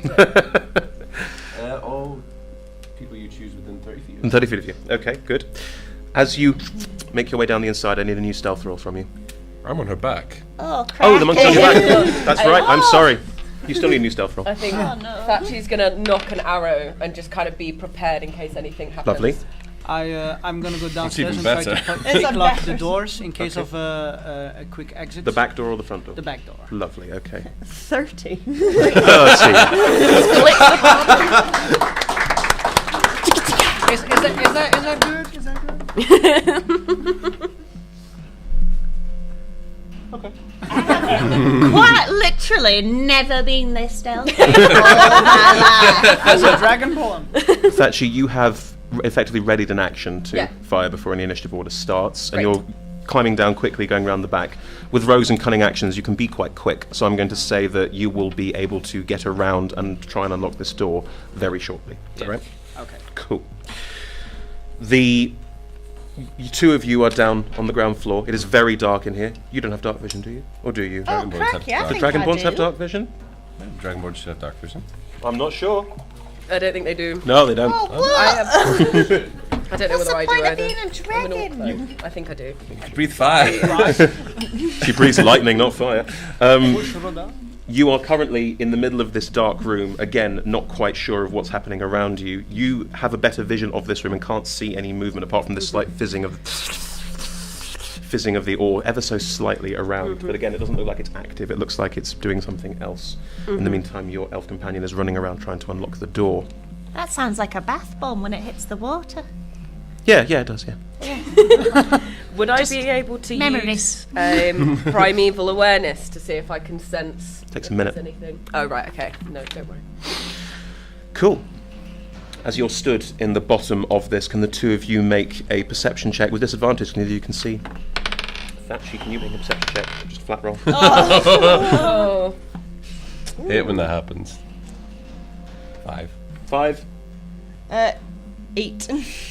all people you choose within 30 feet. And 30 feet of you. Okay, good. As you make your way down the inside, I need a new stealth roll from you. I'm on her back. Oh, crap. Oh, the monkey's on your back. That's right, I'm sorry. You still need a new stealth roll. I think Thatchy's gonna knock an arrow and just kind of be prepared in case anything happens. Lovely. I'm gonna go downstairs even and try better. to pick lock the better. doors in case Okay. of a quick exit. The back door or the front door? The back door. Lovely, okay. 30. Let's see. Is that good? Is that good? Okay. Quite literally never been this stealthy in all my life. As a dragonborn. Thatcher, you have effectively readied an action to Yeah. fire before any initiative order starts, and Great. you're climbing down quickly, going around the back. With rogues and cunning actions, you can be quite quick, so I'm going to say that you will be able to get around and try and unlock this door very shortly. Is that right? Okay. Cool. You two of you are down on the ground floor. It is very dark in here. You don't have dark vision, do you? Or do you? Oh, Dragonborns crack, have yeah, I dark- The think I Dragonborns do. have dark vision? Dragonborn should have dark vision. I'm not sure. I don't think they do. No, they don't. Oh, what? I have. I don't know What's whether the I do point of either. being a I'm an dragon? orc, though. I think I do. Breathe fire. She breathes lightning, not fire. Push Roda. You are currently in the middle of this dark room, again, not quite sure of what's happening around you. You have a better vision of this room and can't see any movement apart from this slight fizzing of the ore ever so slightly around. But again, it doesn't look like it's active. It looks like it's doing something else. In the meantime, your elf companion is running around trying to unlock the door. That sounds like a bath bomb when it hits the water. Yeah, it does, yeah. Would I be able to memories. use primeval awareness to see if I can sense Takes a if minute. there's anything? Oh, right, okay. No, don't worry. Cool. As you're stood in the bottom of this, can the two of you make a perception check with disadvantage? Neither of you can see. Thatchy, can you make a perception check? Just a flat roll. Oh. Hate when that happens. 5. 5, 8.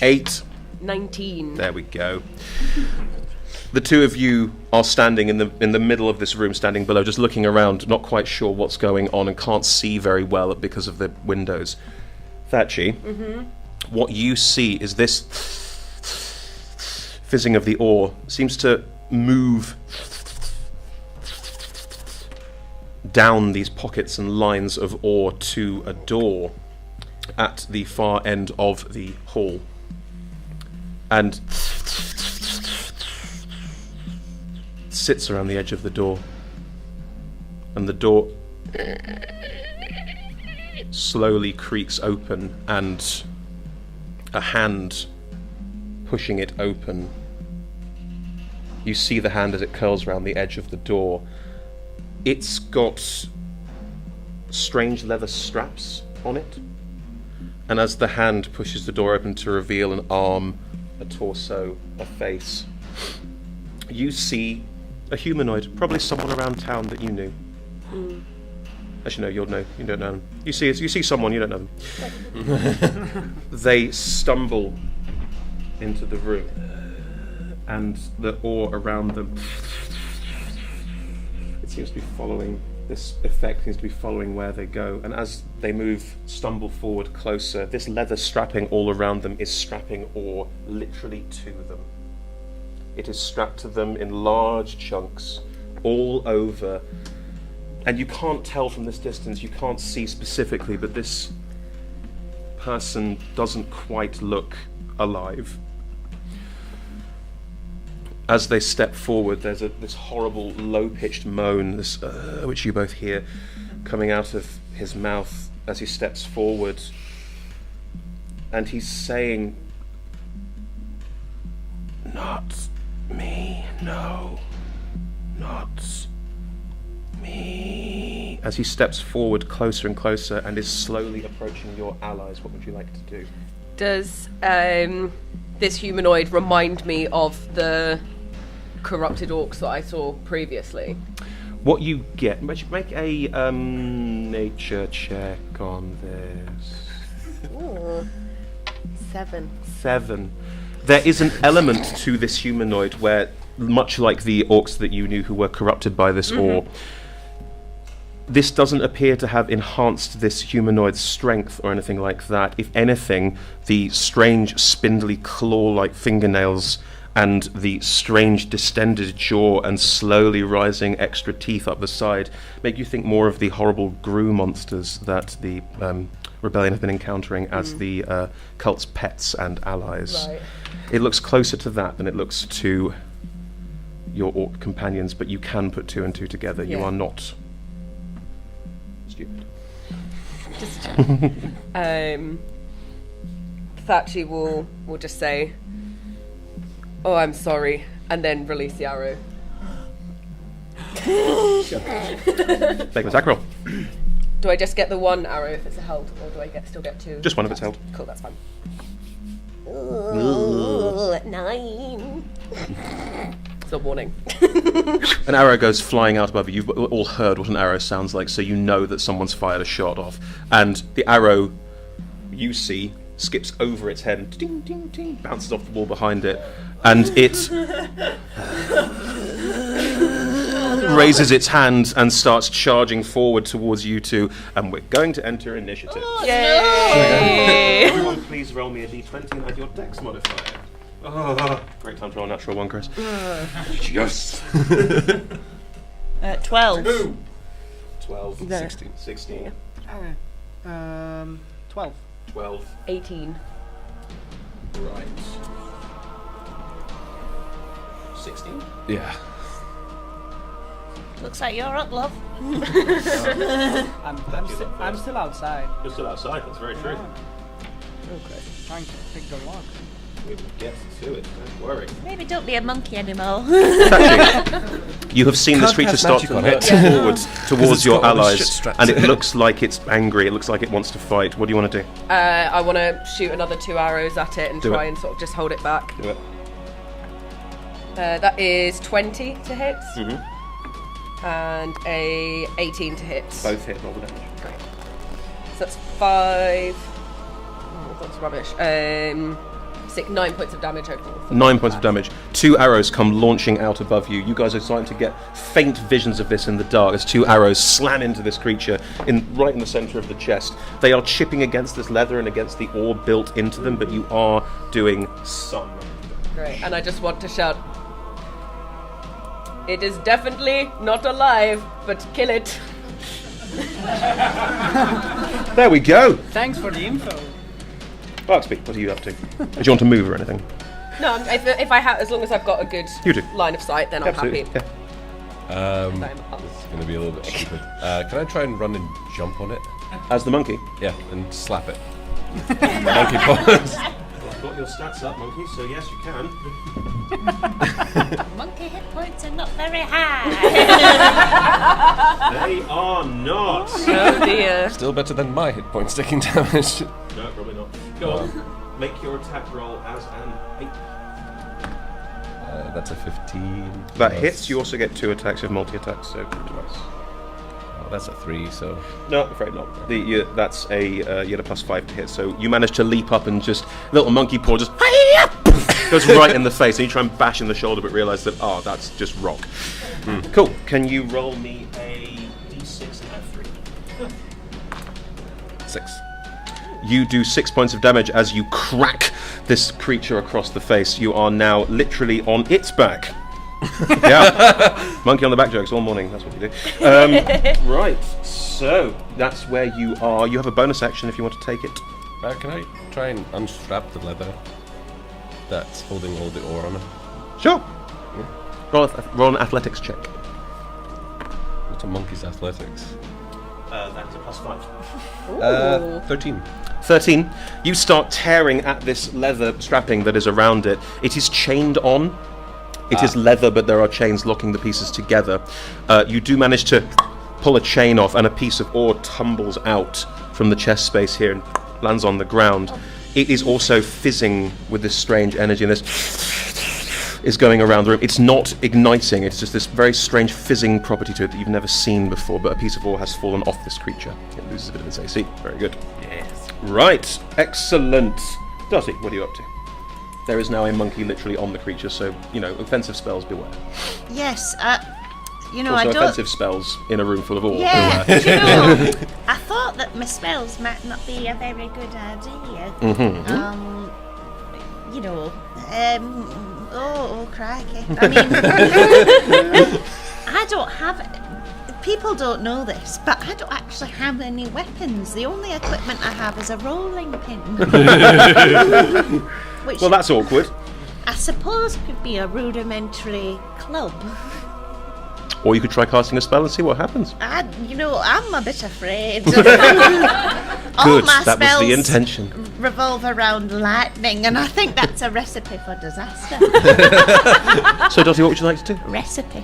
8. 19. There we go. The two of you are standing in the middle of this room, standing below, just looking around, not quite sure what's going on, and can't see very well because of the windows. Thatchy, what you see is this fizzing of the ore seems to move down these pockets and lines of ore to a door at the far end of the hall. And sits around the edge of the door. And the door slowly creaks open, and a hand pushing it open. You see the hand as it curls around the edge of the door. It's got strange leather straps on it. And as the hand pushes the door open to reveal an arm, a torso, a face, you see a humanoid, probably someone around town that you knew. Actually, no, you don't know them. You see someone, you don't know them. They stumble into the room, and the ore around them, it seems to be following, this effect seems to be following where they go, and as they stumble forward closer, this leather strapping all around them is strapping ore literally to them. It is strapped to them in large chunks, all over, and you can't tell from this distance, you can't see specifically, but this person doesn't quite look alive. As they step forward, there's this horrible low-pitched moan, which you both hear, coming out of his mouth as he steps forward. And he's saying, "Not me, no, not me." As he steps forward closer and closer and is slowly approaching your allies, what would you like to do? Does this humanoid remind me of the corrupted orcs that I saw previously? What you get, make a nature check on this. Ooh. 7. There is an element to this humanoid where, much like the orcs that you knew who were corrupted by this ore, this doesn't appear to have enhanced this humanoid's strength or anything like that. If anything, the strange spindly claw-like fingernails and the strange distended jaw and slowly rising extra teeth up the side make you think more of the horrible grue monsters that the rebellion have been encountering as the cult's pets and allies. Right. It looks closer to that than it looks to your orc companions, but you can put two and two together. You Yeah. are not stupid. Just Thatchy will just say, "Oh, I'm sorry," and then release the arrow. Make an attack roll. Do I just get the one arrow if it's a held, or do I still get two? Just one if it's held. Cool, that's fine. Ooh, 9. It's a warning. An arrow goes flying out above you. You've all heard what an arrow sounds like, so you know that someone's fired a shot off. And the arrow, you see, skips over its head and ding, ding, ding, bounces off the wall behind it. And it raises its hand and starts charging forward towards you two. And we're going to enter initiative. Yay! Everyone, please roll me a d20 and add your dex modifier. Oh, great time to roll a natural one, Chris. Yes! 12. 12. No. 16. 12. 12. 18. Right. 16? Yeah. Looks like you're up, love. I'm still outside. You're still outside, that's very true. Okay. Trying to pick the lock. We will get to it, don't worry. Maybe don't be a monkey anymore. You have seen this Can't creature cast start magic to on head it. forward towards it's your got all this shit allies, strapped and to it it. looks like it's angry, it looks like it wants to fight. What do you want to do? I want to shoot another 2 arrows at it and Do try it. and sort of just hold it back. Do it. That is 20 to hit, Mm-hmm. and a 18 to hit. Both hit, roll the damage. Great. So that's 5. Oh, that's rubbish. 9 points of damage overall. 9 points of damage. 2 arrows come launching out above you. You guys are starting to get faint visions of this in the dark as 2 arrows slam into this creature right in the center of the chest. They are chipping against this leather and against the ore built into them, but you are doing some. Great. And I just want to shout, "It is definitely not alive, but kill it." There we go. Thanks for the info. Barksby, what are you up to? Do you want to move or anything? No, if I have, as long as I've got a good You do. line of sight, then I'm Absolutely. happy. Yeah. I'm up. It's going to be a little bit stupid. Can I try and run and jump on it? As the monkey. Yeah, and slap it. Monkey paws. got your stats up, Monkey, so yes, you can. Monkey hit points are not very high. They are not. Oh dear. Still better than my hit points taking damage. No, probably not. Go on. Make your attack roll as an 8. That's a 15. That plus- hits. You also get 2 attacks with multi-attacks, so twice. Oh, that's a 3, so... No, I'm afraid not. That's a you had a +5 to hit, so you manage to leap up and just little monkey paw just goes right in the face, and you try and bash in the shoulder, but realise that that's just rock. Cool. Can you roll me a d6 and add 3? 6. You do 6 points of damage as you crack this creature across the face. You are now literally on its back. Yeah, monkey on the back jokes all morning. That's what you do. Right, so that's where you are. You have a bonus action if you want to take it. Can I try and unstrap the leather that's holding all the ore on it? Sure. Roll an athletics check. What's a monkey's athletics? That's a +5. 13. 13. You start tearing at this leather strapping that is around it. It is chained on. It is leather, but there are chains locking the pieces together. You do manage to pull a chain off, and a piece of ore tumbles out from the chest space here and lands on the ground. It is also fizzing with this strange energy, and this is going around the room. It's not igniting, it's just this very strange fizzing property to it that you've never seen before, but a piece of ore has fallen off this creature. It loses a bit of its AC. Very good. Yes. Right, excellent. Darcy, what are you up to? There is now a monkey literally on the creature, so, offensive spells, beware. Yes, Also, I don't... offensive spells in a room full of ore, Yeah, beware. I thought that my spells might not be a very good idea. Oh, crikey. I mean, I don't have... People don't know this, but I don't actually have any weapons. The only equipment I have is a rolling pin. Which Well, that's awkward. I suppose could be a rudimentary club. Or you could try casting a spell and see what happens. I'm a bit afraid. Good, All my that was spells the intention. revolve around lightning, and I think that's a recipe for disaster. So, Dottie, what would you like to do? Recipe.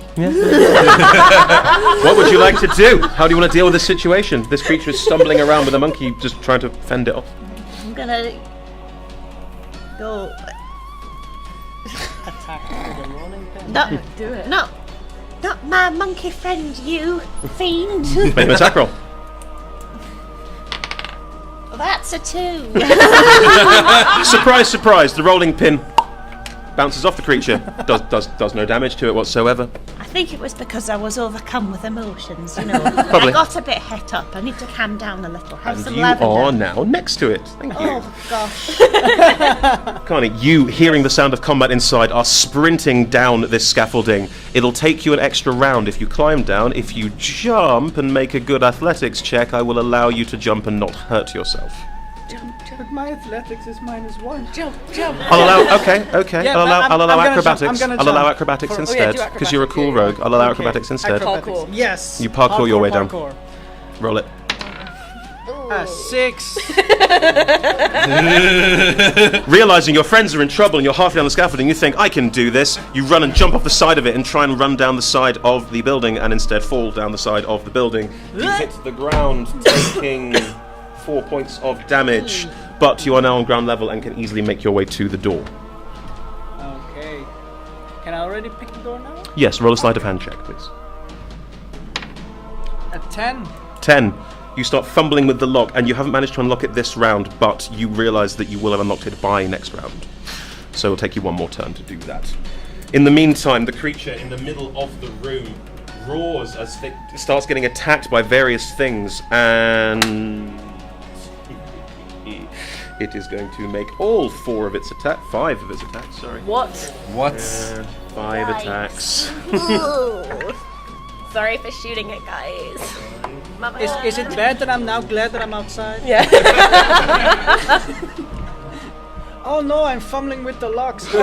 What would you like to do? How do you want to deal with this situation? This creature is stumbling around with a monkey just trying to fend it off. I'm gonna go. Attack with a rolling pin. No, Do it. no, not my monkey friend, you fiend. Make an attack roll. That's a 2. Surprise, surprise, the rolling pin bounces off the creature. Does no damage to it whatsoever. I think it was because I was overcome with emotions, I Probably. got a bit het up. I need to calm down a little. Have And some you lavender. are now next to it. Thank you. Oh, gosh. Connie, you, hearing the sound of combat inside, are sprinting down this scaffolding. It'll take you an extra round if you climb down. If you jump and make a good athletics check, I will allow you to jump and not hurt yourself. But my athletics is -1. Jump. I'll allow. Okay. Yeah, I'll allow I'm gonna acrobatics. jump, I'm gonna I'll allow jump. acrobatics For- oh, yeah, instead do because you're a cool acrobatics, rogue. I'll allow acrobatics instead. Acrobatics. Parkour. Yes. You parkour your way down. Parkour. Roll it. 6. Realizing your friends are in trouble and you're halfway down the scaffolding, you think, I can do this. You run and jump off the side of it and try and run down the side of the building and instead fall down the side of the building. You hit the ground, taking 4 points of damage, but you are now on ground level and can easily make your way to the door. Okay. Can I already pick the door now? Yes, roll a sleight of hand check, please. A 10. 10. You start fumbling with the lock, and you haven't managed to unlock it this round, but you realise that you will have unlocked it by next round. So it'll take you one more turn to do that. In the meantime, the creature in the middle of the room roars as it starts getting attacked by various things, and it is going to make all 5 of its attacks, sorry. What? 5 Yikes. attacks. Ooh. Sorry for shooting it, guys. My bad. Is it bad that I'm now glad that I'm outside? Yeah. Oh no, I'm fumbling with the locks. Oh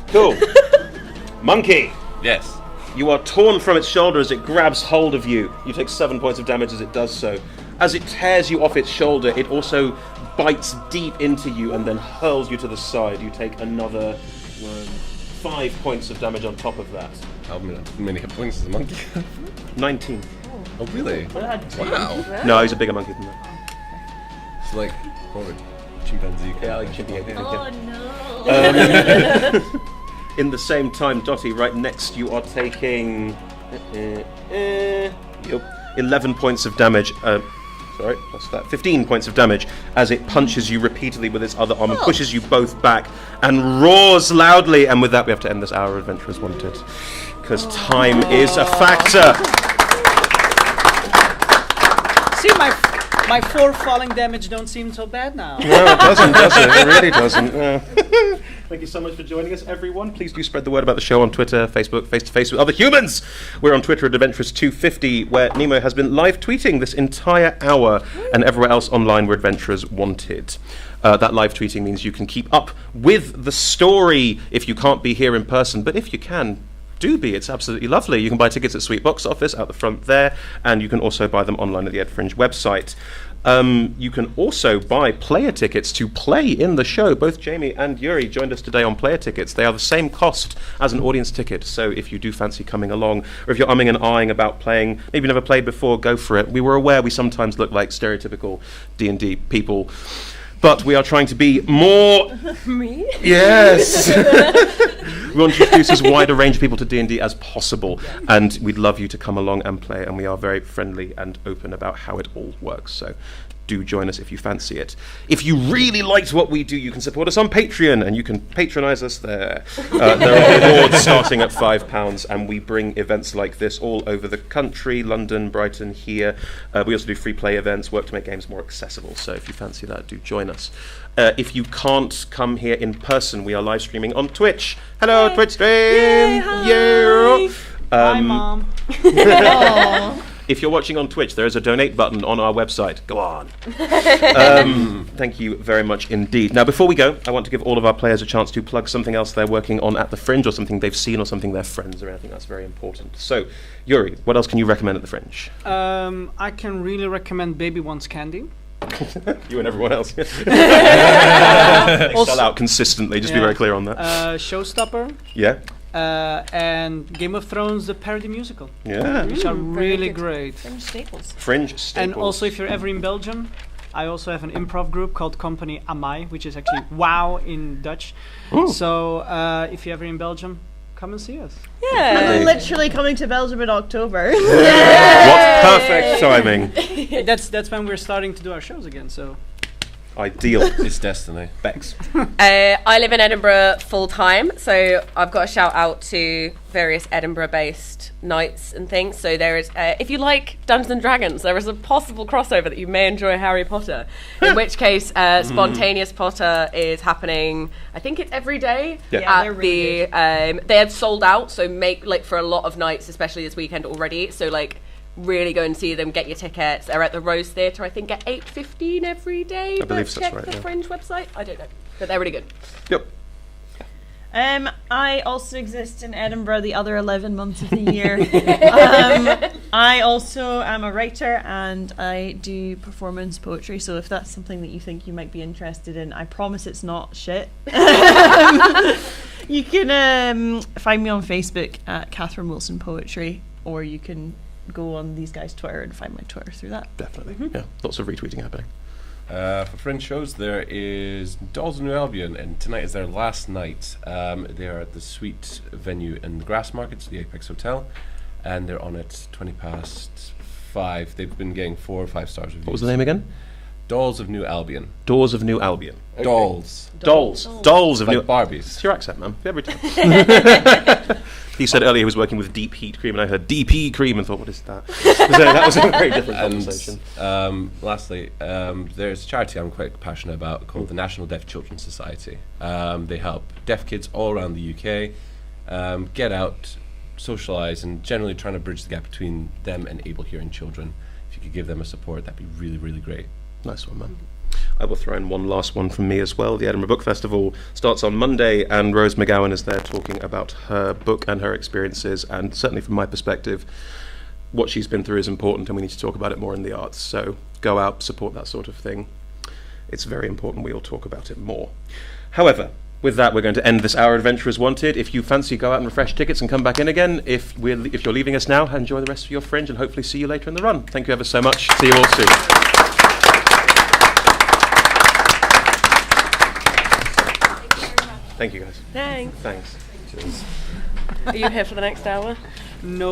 Cool. Monkey. Yes. You are torn from its shoulder as it grabs hold of you. You take 7 points of damage as it does so. As it tears you off its shoulder, it also bites deep into you and then hurls you to the side. You take another 5 points of damage on top of that. How many hit points does a monkey have? 19. Oh, really? Wow. No, he's a bigger monkey than that. It's like, what would chimpanzee? Yeah, like chimpanzee. Oh no. In the same time, Dottie, right next, you are taking 11 points of damage. Sorry, plus that. 15 points of damage as it punches you repeatedly with its other arm and pushes you both back and roars loudly. And with that, we have to end this hour of Adventurers Wanted because time is a factor. See, my 4 falling damage don't seem so bad now. No, it doesn't, does it? It really doesn't. Thank you so much for joining us, everyone. Please do spread the word about the show on Twitter, Facebook, face-to-face with other humans. We're on Twitter at Adventurers250, where Nemo has been live tweeting this entire hour, and everywhere else online we're Adventurers Wanted. That live tweeting means you can keep up with the story if you can't be here in person, but if you can, do be. It's absolutely lovely. You can buy tickets at Sweet Box Office out the front there, and you can also buy them online at the Ed Fringe website. You can also buy player tickets to play in the show. Both Jamie and Yuri joined us today on player tickets. They are the same cost as an audience ticket, so if you do fancy coming along, or if you're umming and ahhing about playing, maybe you've never played before, go for it. We were aware we sometimes look like stereotypical D&D people, but we are trying to be more... Me? Yes! We want to introduce as wide a range of people to D&D as possible, and we'd love you to come along and play, and we are very friendly and open about how it all works, so do join us if you fancy it. If you really liked what we do, you can support us on Patreon, and you can patronise us there. There are rewards starting at £5, and we bring events like this all over the country, London, Brighton, here. We also do free play events, work to make games more accessible, so if you fancy that, do join us. If you can't come here in person, we are live streaming on Twitch. Hello, Twitch stream! Yay, hi. Yeah. Hi, Mom. If you're watching on Twitch, there is a donate button on our website. Go on. Thank you very much indeed. Now, before we go, I want to give all of our players a chance to plug something else they're working on at the Fringe, or something they've seen, or something their friends are. I think that's very important. So, Yuri, what else can you recommend at the Fringe? I can really recommend Baby Wants Candy. You and everyone else. Sell out consistently, just be very clear on that. Showstopper. Yeah. And Game of Thrones, the parody musical. Yeah. Which are really great. Fringe staples. Fringe staples. And also, if you're ever in Belgium, I also have an improv group called Company Amai, which is actually wow in Dutch. Ooh. So if you're ever in Belgium, come and see us. Yeah, I'm literally coming to Belgium in October. What perfect timing. That's when we're starting to do our shows again, so... Ideal. It's destiny. Bex. I live in Edinburgh full time, so I've got a shout out to various Edinburgh-based nights and things. So there is, if you like Dungeons and Dragons, there is a possible crossover that you may enjoy Harry Potter. In which case, Spontaneous Potter is happening. I think it's every day. Yeah, they're really good. They have sold out, so make for a lot of nights, especially this weekend already. So really go and see them, get your tickets. They're at the Rose Theatre, I think, at 8:15 every day. I believe so, check right, the yeah. Fringe website. I don't know, but they're really good. Yep. I also exist in Edinburgh the other 11 months of the year. I also am a writer and I do performance poetry, so if that's something that you think you might be interested in, I promise it's not shit. You can find me on Facebook at Catherine Wilson Poetry, or you can go on these guys' Twitter and find my Twitter through that. Definitely. Yeah. Lots of retweeting happening. For Fringe shows, there is Dolls of New Albion, and tonight is their last night. They are at the Sweet venue in the Grass Market, the Apex Hotel, and they're on at 5:20. They've been getting 4 or 5 stars reviews. What was the name again? Dolls of New Albion. Doors of New Albion. Okay. Dolls. Dolls of Like New... Barbies. It's your accent, man. Every time. He said earlier he was working with deep heat cream, and I heard DP cream and thought, what is that? So that was a very different conversation. Lastly, there's a charity I'm quite passionate about called the National Deaf Children's Society. They help deaf kids all around the UK get out, socialise, and generally trying to bridge the gap between them and able hearing children. If you could give them a support, that'd be really, really great. Nice one, man. I will throw in one last one from me as well. The Edinburgh Book Festival starts on Monday, and Rose McGowan is there talking about her book and her experiences, and certainly from my perspective, what she's been through is important, and we need to talk about it more in the arts. So go out, support that sort of thing. It's very important we all talk about it more. However, with that, we're going to end this Our Adventurers Wanted. If you fancy, go out and refresh tickets and come back in again. If you're leaving us now, enjoy the rest of your Fringe, and hopefully see you later in the run. Thank you ever so much. See you all soon. Thank you, guys. Thanks. Thanks. Are you here for the next hour? No.